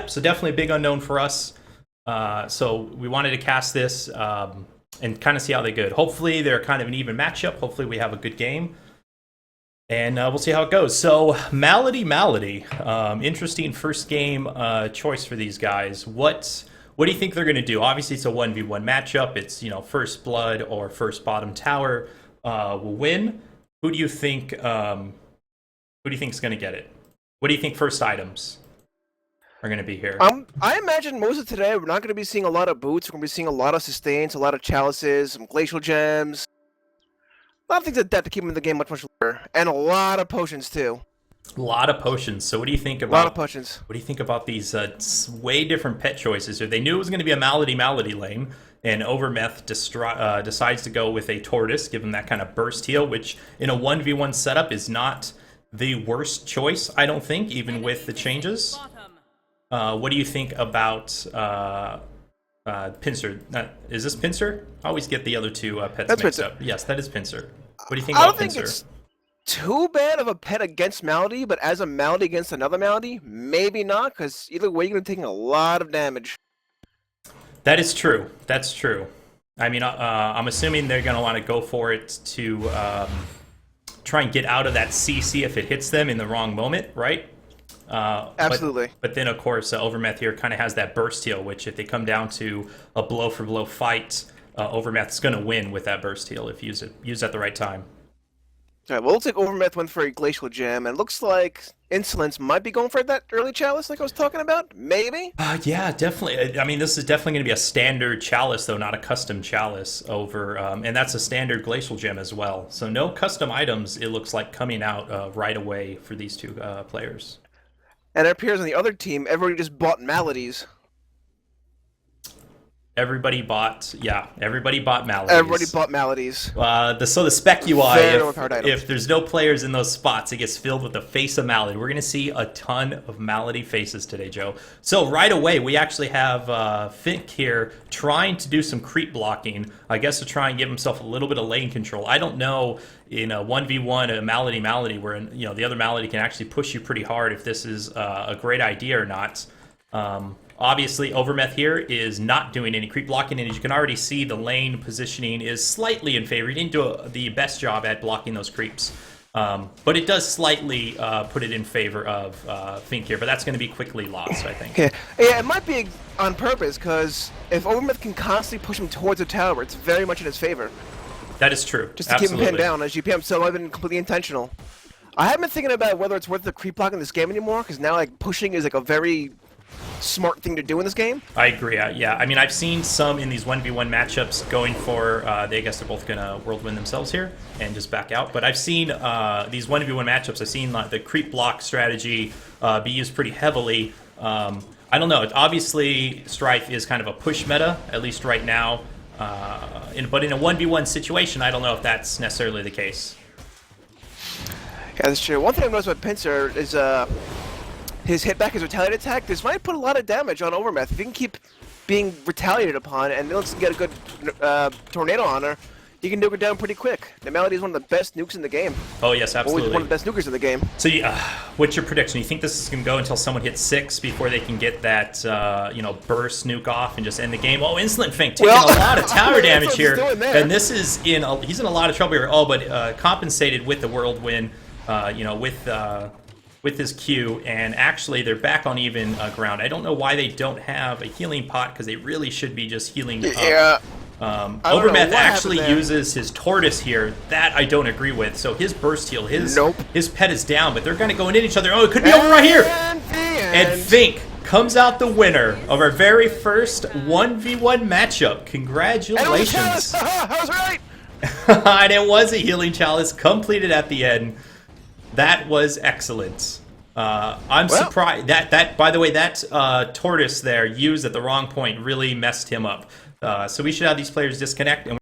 so definitely a big unknown for us. So we wanted to cast this and kind of see how they go. Hopefully they're kind of an even matchup. Hopefully we have a good game. And we'll see how it goes. So Malady, interesting first game choice for these guys. What do you think they're going to do? Obviously it's a 1v1 matchup. It's, you know, first blood or first bottom tower will win. Who do you think is going to get it? What do you think first items are going to be here? I imagine most of today we're not going to be seeing a lot of boots. We're going to be seeing a lot of sustains, a lot of chalices, some glacial gems. A lot of things like that to keep them in the game much longer, and a lot of potions too. A lot of potions. So what do you think about? A lot of potions. What do you think about these way different pet choices? They knew it was going to be a Malady lane, and OverMeth decides to go with a tortoise, give him that kind of burst heal, which in a 1v1 setup is not the worst choice, I don't think, even with the changes. What do you think about Pincer? Is this Pincer? I always get the other two pets That's mixed Pincer. up. Yes, that is Pincer. What do you think about Pincer? I don't think it's too bad of a pet against Malady, but as a Malady against another Malady, maybe not, because either way you're going to be taking a lot of damage. That is true. That's true. I mean, I'm assuming they're going to want to go for it to try and get out of that CC if it hits them in the wrong moment, right? Absolutely. But then, of course, OverMeth here kind of has that burst heal, which if they come down to a blow-for-blow fight, OverMeth's going to win with that burst heal if used at the right time. All right, well, it looks like OverMeth went for a glacial gem, and it looks like Insolence might be going for that early chalice like I was talking about. Maybe? Yeah, definitely. I mean, this is definitely going to be a standard chalice, though, not a custom chalice over, and that's a standard glacial gem as well. So no custom items, it looks like, coming out right away for these two players. And it appears on the other team, everybody just bought Maladies. Everybody bought Maladies. Everybody bought Maladies. So the spec UI, Very if there's no players in those spots, it gets filled with the face of Malady. We're going to see a ton of Malady faces today, Joe. So right away, we actually have Fink here trying to do some creep blocking, I guess to try and give himself a little bit of lane control. I don't know in a 1v1, a Malady, where the other Malady can actually push you pretty hard if this is a great idea or not. Obviously, OverMeth here is not doing any creep blocking, and as you can already see, the lane positioning is slightly in favor. He didn't do the best job at blocking those creeps, but it does slightly put it in favor of Fink here, but that's going to be quickly lost, I think. Yeah, it might be on purpose, because if OverMeth can constantly push him towards the tower, it's very much in his favor. That is true. Just to keep him pinned down as GPM, so it might have been completely intentional. I haven't been thinking about whether it's worth the creep block in this game anymore, because now like pushing is like a very smart thing to do in this game. I agree. Yeah, I mean, I've seen some in these 1v1 matchups going for, I guess they're both going to world win themselves here and just back out. But I've seen these 1v1 matchups, I've seen the creep block strategy be used pretty heavily. I don't know. Obviously, Strife is kind of a push meta, at least right now. But in a 1v1 situation, I don't know if that's necessarily the case. Yeah, that's true. One thing I've noticed about Pincer is his hitback, his retaliate attack. This might put a lot of damage on OverMeth. If he can keep being retaliated upon and let's get a good tornado on her, you can nuke her down pretty quick. The Malady is one of the best nukes in the game. Oh, yes, absolutely. Always one of the best nukers in the game. So, what's your prediction? You think this is going to go until someone hits 6 before they can get that, burst nuke off and just end the game? Oh, Insolent Fink taking a lot of tower damage here. And this is he's in a lot of trouble here. Oh, but compensated with the whirlwind, with his Q, and actually they're back on even ground. I don't know why they don't have a healing pot, because they really should be just healing up. Yeah. OverMeth actually uses his tortoise here. That I don't agree with. So his burst heal, his pet is down, but they're going to go into each other. Oh, it could be over right here. And Fink comes out the winner of our very first 1v1 matchup. Congratulations. I was right. And it was a healing chalice completed at the end. That was excellent. I'm surprised that by the way, that tortoise there used at the wrong point really messed him up. So we should have these players disconnect. And